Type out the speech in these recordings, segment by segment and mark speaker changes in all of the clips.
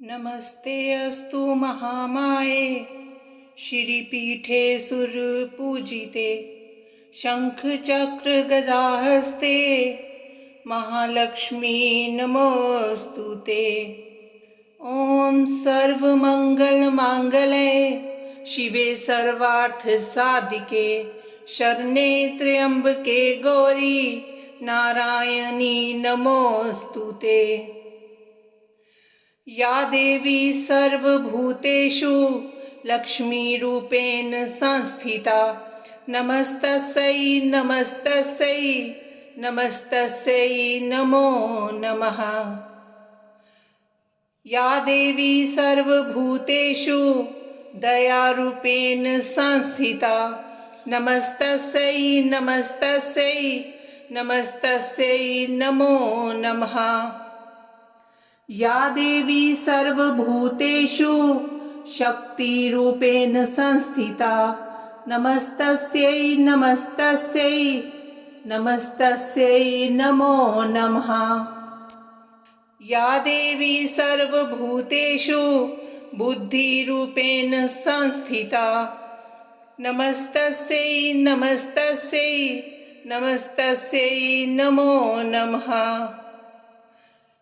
Speaker 1: नमस्ते अस्तु महामाये श्रीपीठे सुरपूजिते शंखचक्र गदाहस्ते महालक्ष्मी नमोस्तुते। ओम सर्वमंगल मांगल्ये शिवे सर्वार्थ साधिके शरण्ये त्र्यंबके गौरी नारायणी नमोस्तुते। या देवी सर्वभूतेषु लक्ष्मीरूपेण संस्थिता नमस्तस्यै नमस्तस्यै नमस्तस्यै नमो नमः। या देवी सर्वभूतेषु दयारूपेण संस्थिता नमस्तस्यै नमस्तस्यै नमस्तस्यै नमो नमः। या देवी सर्वभूतेषु शक्तिरूपेण संस्थिता नमस्तस्यै नमस्तस्यै नमस्तस्यै नमो नमः। या देवी सर्वभूतेषु बुद्धिरूपेण संस्थिता नमस्तस्यै नमस्तस्यै नमस्तस्यै नमो नमः।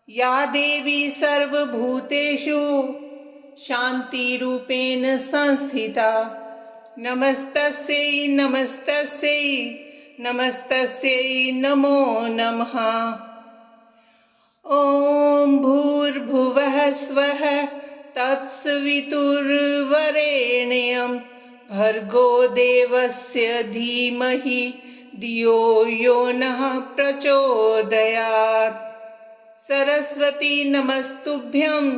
Speaker 1: या देवी सर्वभूतेषु शान्तिरूपेण संस्थिता नमस्तस्यै नमस्तस्यै नमस्तस्यै नमो नमः। ॐ भूर्भुवः स्वः तत्सवितुर्वरेण्यं भर्गो देवस्य धीमहि धियो यो नः प्रचोदयात्। सरस्वती नमस्तुभ्यं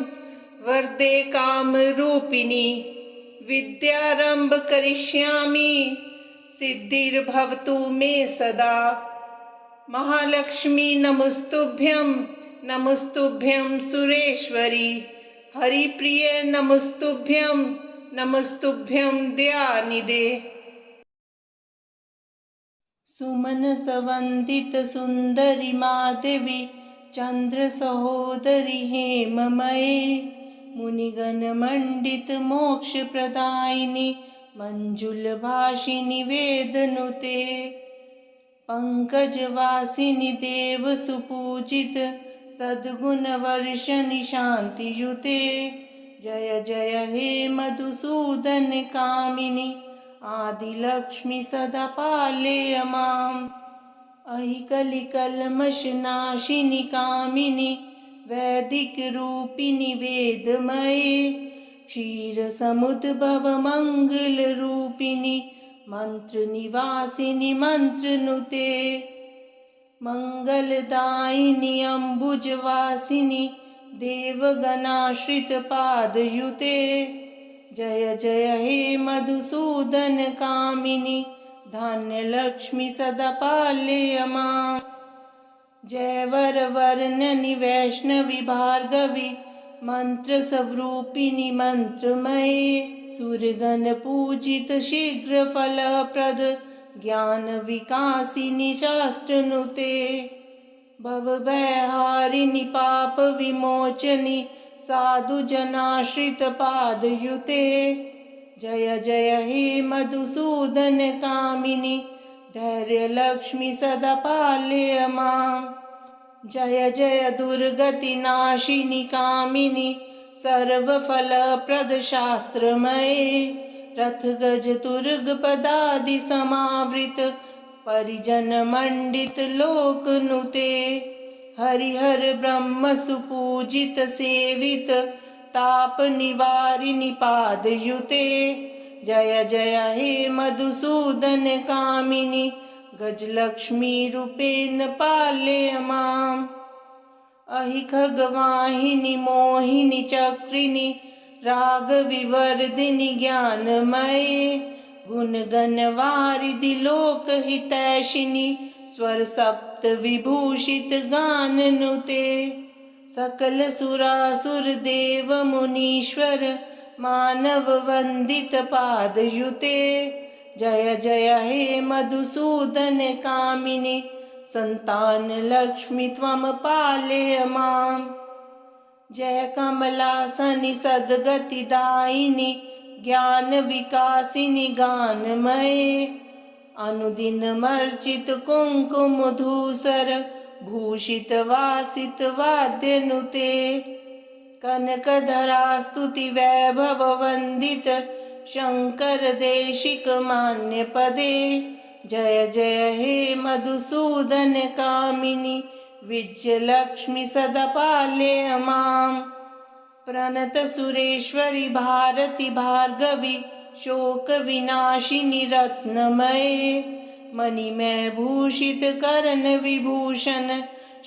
Speaker 1: वरदे कामरूपिणी विद्यारंभ करिष्यामि सिद्धिर्भवतु मे सदा। महालक्ष्मी नमस्तुभ्यं नमस्तुभ्यं सुरेश्वरी हरिप्रिय नमस्तुभ्यं नमस्तुभ्यं दयानिधे। सुमन सवंदित सुंदरी माधवी चंद्र सहोदरी हेममये मुनिगण मंडित मोक्ष प्रदायिनी मंजुल भाषिनी वेदनुते। पंकजवासिनी देव सुपूजित सद्गुण वर्षनि शांतियुते। जय जय हे मधुसूदन कामिनी आदिलक्ष्मी सदा पालय माम्। अहि कलिकल्मषनाशिनि कामिनि वैदिक रूपिणि वेदमये क्षीरसमुद्भव मंगल रूपिणि मंत्र निवासिनि मंत्रनुते। मंगलदायिनि अम्बुजवासिनि देवगणाश्रित पादयुते। जय जय हे मधुसूदन कामिनि धान्यलक्ष्मी सदा पालय माम्। जय वरवर्णनि वैष्णवी भार्गवी मंत्र स्वरूपिणि मंत्रमये सुरगण पूजित शीघ्र फलप्रद ज्ञान विकासिनी शास्त्रनुते। भवभयहारिणि पाप विमोचनि साधु जनाश्रित पादयुते। जय जय हे मधुसूदन कामिनि धैर्य लक्ष्मी सदा पालय माम्। जय जय दुर्गति नाशिनी कामिनि सर्वफलप्रद शास्त्रमये रथ गज तुर्ग पदादि समावृत परिजन मंडित लोकनुते। हरिहर ब्रह्म सुपूजित सेवित ताप निवारिणि पादयुते। जय जय हे मधुसूदन कामिनि गजलक्ष्मी रूपेण पालय माम्। अहि खगवाहिनि मोहिनि चक्रिणि रागविवर्धिनि ज्ञानमये गुणगणवारिधि लोकहितैषिणि स्वर सप्त विभूषित गाननुते। सकल सुरासुर देव मुनीश्वर मानव वंदित पादयुते। जय जय हे मधुसूदन कामिनि संतान लक्ष्मी त्वं पालय माम्। जय कमलासनि सद्गतिदायिनि ज्ञान विकासिनि गानमये अनुदिन मर्चित कुंकुम धूसर भूषित वासित वाद्यनुते कनकधरा स्तुति वैभव वंदित शंकर देशिक मान्य पदे जय जय हे मधुसूदन कामिनी विजयलक्ष्मी सदा पालय माम् प्रणत सुरेश्वरी भारती भार्गवी शोक विनाशिनी रत्नमये मणिमय भूषित कर्ण विभूषण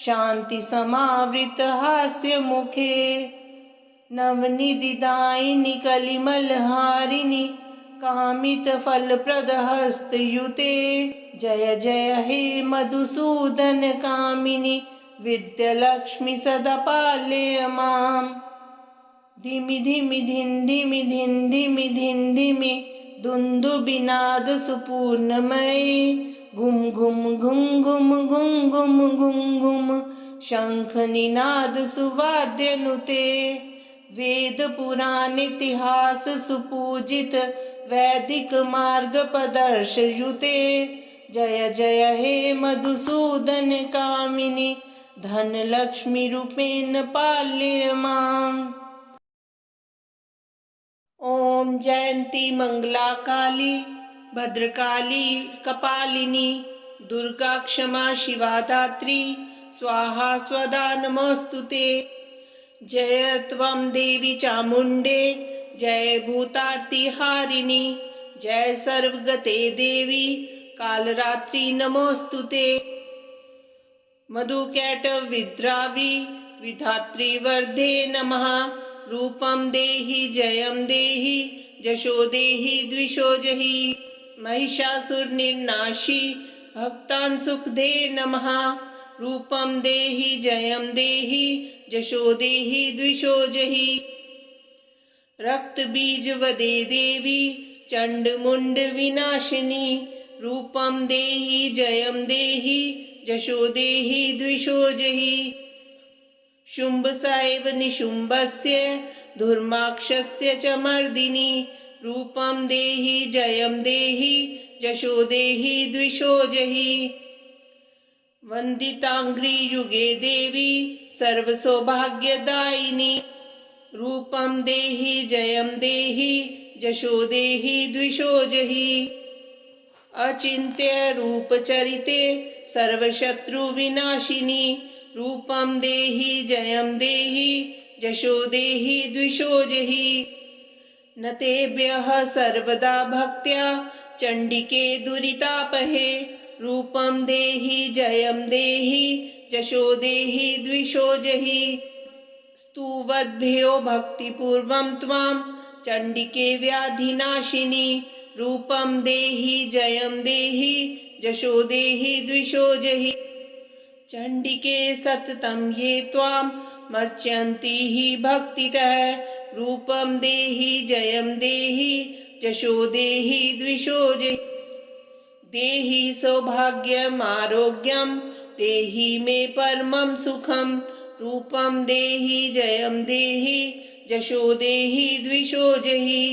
Speaker 1: शांति समावृत हास्य मुखे नवनिधि दायिनी कलिमल हारिणी कामित फल प्रद हस्तयुते जय जय हे मधुसूदन कामिनी विद्यालक्ष्मी सदा पालय माम् धिमि धिमि धिन धिमि धिन धिमि धिन धिमि दुन्दुभिनाद सुपूर्णमये घुम घुम घुम घुम घुम घुम घुम घुम शंख निनाद सुवाद्यनुते वेद पुराण इतिहास सुपूजित वैदिक मार्ग प्रदर्शयुते जय जय हे मधुसूदन कामिनी धन लक्ष्मी रूपेण पालय माम् ओम जयंती मंगला काली भद्रकाली कपालिनी दुर्गा क्षमा शिवा धात्री स्वाहा स्वदा नमोस्तुते जय त्वं देवी चामुंडे जय भूतार्ति हारिणी जय सर्वगते देवी कालरात्रि नमोस्तुते मधुकैटभ विद्रावी विधात्री वर्धे नमः रूपं देहि जयं देहि जशो देहि द्विषो जहि महिषासुर निर्नाशी भक्तान् सुख दे नमः रूपं देहि जयं देहि जशो देहि द्विषो जहि रक्त बीज वदे देवी चंड मुंड विनाशिनी रूपं देहि जयं देहि जशो देहि द्विषो जहि शुंभ साइव निशुंभस्य धुर्माक्षस्य च मर्दिनी रूपं देहि जयं देहि जशो देहि द्विषो जहि वंदितांघ्रि युगे देवी सर्व सौभाग्यदायिनी रूपं देहि जयं देहि जशो देहि द्विषो जहि अचिन्त्य रूप चरिते सर्वशत्रु विनाशिनी रूपं देहि जयं देहि जशो देहि द्विषो जहि न तेभ्यः सर्वदा भक्त्या चंडिके दुरितापहे रूपं देहि जयं देहि जशो देहि द्विषो जहि स्तुवद्भ्यो भक्तिपूर्वं त्वां चंडिके व्याधिनाशिनी रूपं देहि जयं देहि जशो देहि द्विषो जहि चंडिके सततं ये त्वां मर्च्यन्ति हि भक्तितः रूपं देहि जयं देहि जशो देहि द्विषो जहि देहि सौभाग्यम् आरोग्यं देहि मे परमं सुखं रूपं देहि जयं देहि जशो देहि द्विषो जहि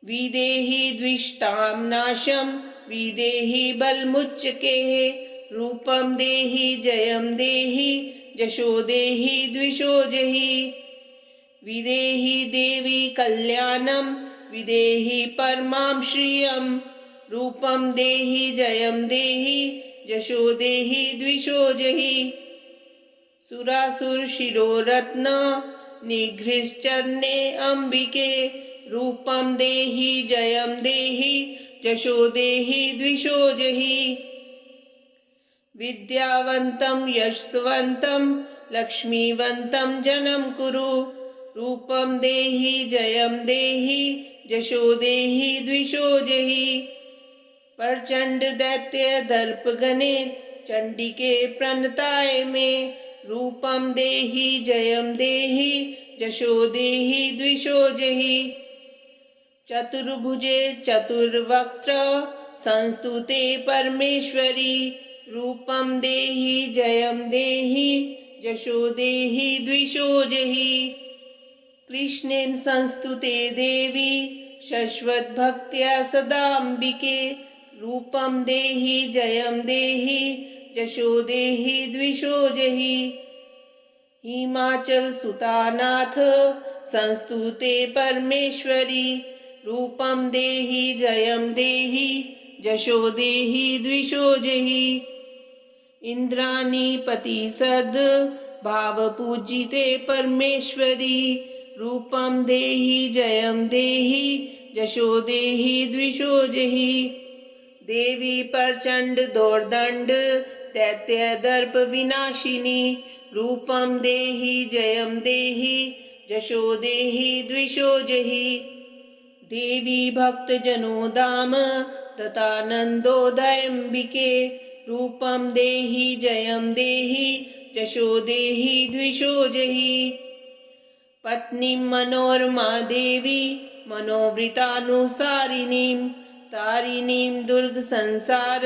Speaker 1: विदेहि द्विषतां नाशं विदेहि बलमुच्चकेः रूपं देहि जयं देहि जशो देहि द्विषो जहि विदेहि देवी कल्याणं विदेहि परमां श्रियं रूपं देहि जयं देहि जशो देहि द्विषो जहि सुरासुर शिरोरत्न निघ्रिश्चरणे अंबिके रूपं देहि जयं देहि जशो देहि द्विषो जहि विद्यावन्तं यशस्वन्तं लक्ष्मीवन्तं जनं कुरु रूपं देहि जयं देहि जशो देहि द्विषो जहि प्रचंड दैत्य दर्प गणे चंडिके प्रणताय मे रूपं देहि जयं देहि जशो देहि द्विषो जहि चतुर्भुजे चतुर्वक्त्र संस्तुते परमेश्वरी रूपं देहि जयं देहि जशो देहि द्विषो जहि। कृष्णेन संस्तुते देवी शश्वतभक्त्या सदाम्बिके। रूपं देहि जयं देहि जशो देहि द्विषो जहि। हिमाचल सुतानाथ संस्तुते परमेश्वरी। रूपं देहि जयं देहि जशो देहि द्विषो जहि। इंद्राणीपति सद भाव पूजिते परमेश्वरी। रूपं देहि जयं देहि जशो देहि द्विषो जहि। देवी प्रचंड दोर्दंड दैत्य दर्प विनाशिनी। रूपं देहि जयं देहि जशो देहि द्विषो जहि। देवी भक्त जनो धाम तथानंदोदयंबिके। रूपं देहि जयं देहि जशो देहि द्विषो जहि। पत्नी मनोरमा देवी मनोवृतानुसारिणीं। तारिणीं दुर्ग संसार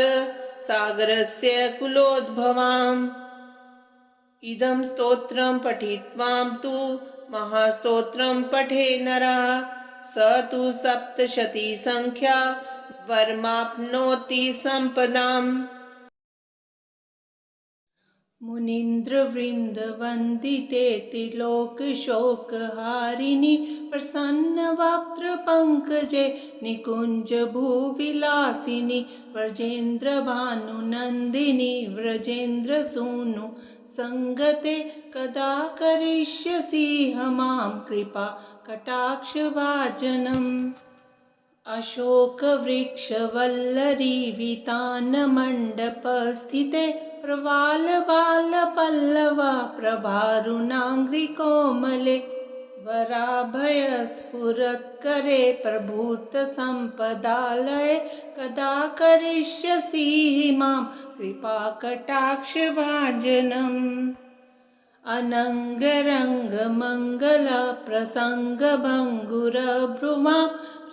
Speaker 1: सागरस्य कुलोद्भवाम्। इदं स्तोत्रं पठित्वां तु महास्तोत्रं पठे नरः। स तु सप्तशती संख्या वरमाप्नोति संपदाम्। मुनीन्द्रवृन्दवन्दिते त्रिलोकशोकहारिणि। प्रसन्नवक्त्रपङ्कजे निकुञ्जभूविलासिनि। व्रजेन्द्रभानुनन्दिनि व्रजेन्द्रसूनु संगते। कदा करिष्यसि मां कृपा कटाक्षभाजनम्। अशोकवृक्षवल्लरी वितानमण्डपस्थिते। प्रवालबालपल्लव प्रभारुणाङ्घ्रिकोमले। वराभयस्फुरत्करे प्रभूतसम्पदालये। कदा करिष्यसि मां कृपाकटाक्षभाजनम्। अनङ्गरङ्गमङ्गलप्रसङ्गभङ्गुरभ्रुमां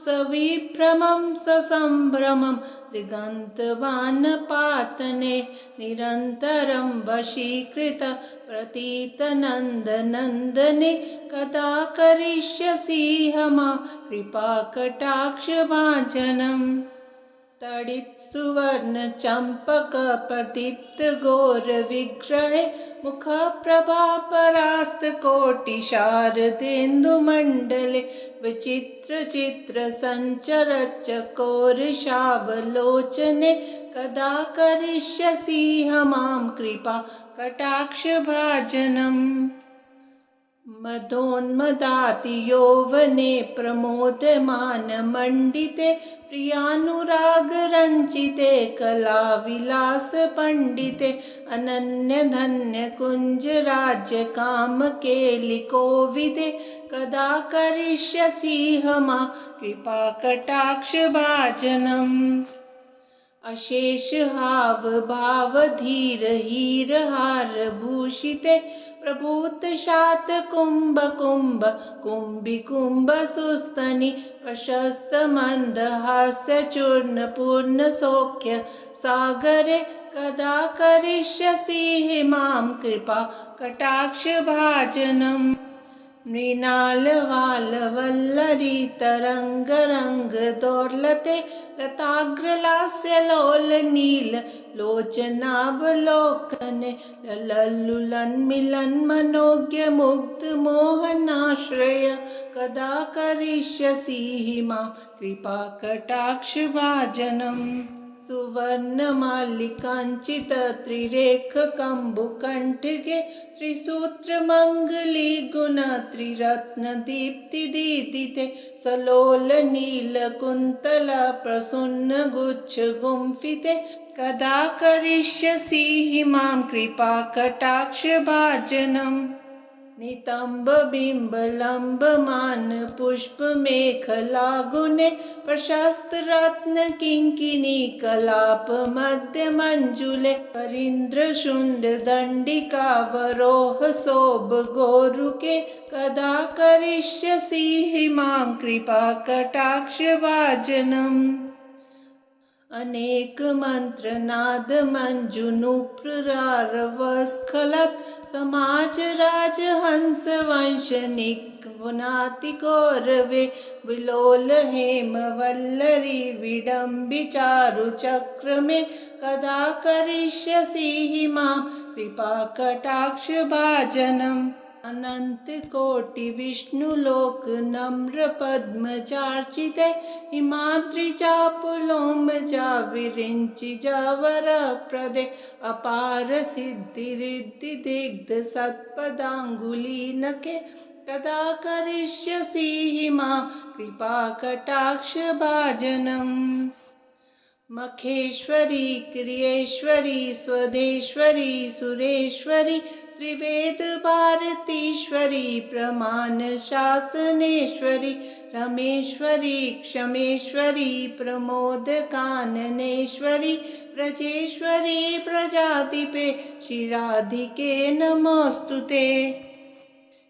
Speaker 1: सविभ्रमं ससम्भ्रमं दिगन्तवानपातने। निरन्तरं वशीकृत प्रतीतनन्दनन्दने। कदा करिष्यसि मां कृपाकटाक्षभाजनम्। तडित्सुवर्णचम्पकप्रदीप्तघोरविग्रहे। मुखप्रभापरास्तकोटिशारदेन्दुमण्डले। विचित्रचित्रसञ्चरचकोरशावलोचने। कदा करिष्यसि मां कृपा कटाक्षभाजनम्। मदोन्मदातियौवने प्रमोदमानमण्डिते। प्रियानुरागरञ्जिते कलाविलासपण्डिते। अनन्यधन्यकुञ्जराज्यकामकेलिकोविदे। कदा करिष्यसि मां कृपाकटाक्षभाजनम्। अशेषहावभावधीरहीरहारभूषिते। प्रभूतशातकुम्भकुम्भकुम्भिकुम्भसुस्तनि। प्रशस्तमन्दहास्यचूर्णपूर्णसौख्य सागरे। कदा करिष्यसि मां कृपा कटाक्षभाजनम्। मृणालवालवल्लरी तरङ्गरङ्गदोर्लते। लताग्रलास्यलोलनीललोचनावलोकने। ललल्लुलन्मिलन्मनोज्ञमुग्धमोहनाश्रय। कदा करिष्यसि मां कृपाकटाक्षभाजनम्। सुवर्णमालिकाञ्चितत्रिरेखकम्बुकण्ठगे। त्रिसूत्रमङ्गलीगुणत्रिरत्नदीप्तिदीदिते। सलोलनीलकुन्तलप्रसून्नगुच्छगुम्फिते। कदा करिष्यसि मां कृपाकटाक्षभाजनम्। नितम्बबिम्बलम्बमानपुष्पमेखलागुणे। प्रशस्तरत्नकिङ्किणीकलापमध्यमञ्जुले। करीन्द्रशुण्डदण्डिकावरोहशोभगोरुके। कदा करिष्यसि मां कृपाकटाक्षभाजनम्। अनेक मंत्रनाद मंजुनुप्ररारवस्खलत् समाज राजहंस वंशनिक वनाति कौरवे विलोल हेम वल्लरी विडम्बि चारु चक्र में कदा करिष्यसि मां कृपा कटाक्ष भाजनम् अनंत कोटि विष्णुलोक नम्र पद्मचार्चिते हिमाद्रि चापुलोमजा विरिञ्चि जवर प्रदे अपार सिद्धि रिद्धि दिग्ध सत्पदांगुलीनके कदा करिष्यसि मां कृपा कटाक्ष भाजनम् मखेश्वरी क्रियेश्वरी स्वदेश्वरी सुरेश्वरी त्रिवेद भारतीश्वरी प्रमाण शासनेश्वरी रमेश्वरी क्षमेश्वरी प्रमोद काननेश्वरी ब्रजेश्वरी प्रजाधिपे शिराधिके नमोस्तुते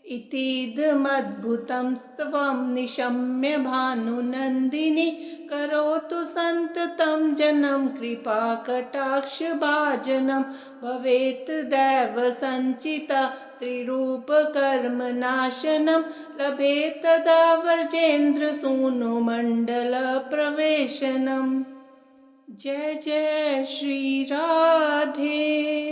Speaker 1: इतीदमद्भुतं स्तवं निशम्य भानुनन्दिनी करोतु सन्ततं जनं कृपाकटाक्षभाजनं भवेत् दैवसञ्चिता त्रिरूपकर्मनाशनं लभेत् तदा व्रजेन्द्रसूनुमण्डलप्रवेशनम्। जय जय श्री राधे।